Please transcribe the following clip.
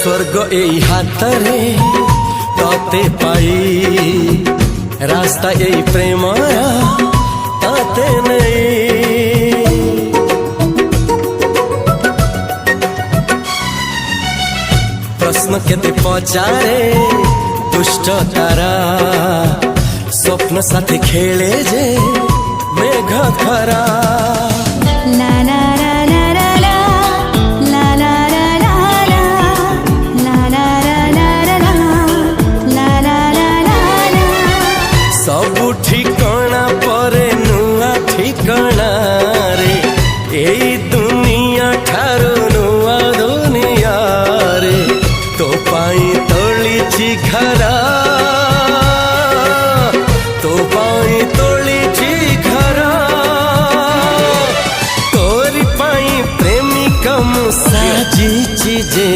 स्वर्ग एई हातरे तते पाई रास्ता एई प्रेमरा ताते नहीं। प्रश्न केते पचारे दुष्ट तारा स्वप्न साथी खेले जे मेघ खरा। ला ला ला ला ला ला ला ला ला ला ला ला ला ला। सबु ठिकाना परे नुआ ठिकाना रे एई दुनिया ठारू नुआ दुनिया रे। तो पाई तोलिछि घरा तो पाई तोलिछि घरा तोरी पाई प्रेमिका मु साजिछि जे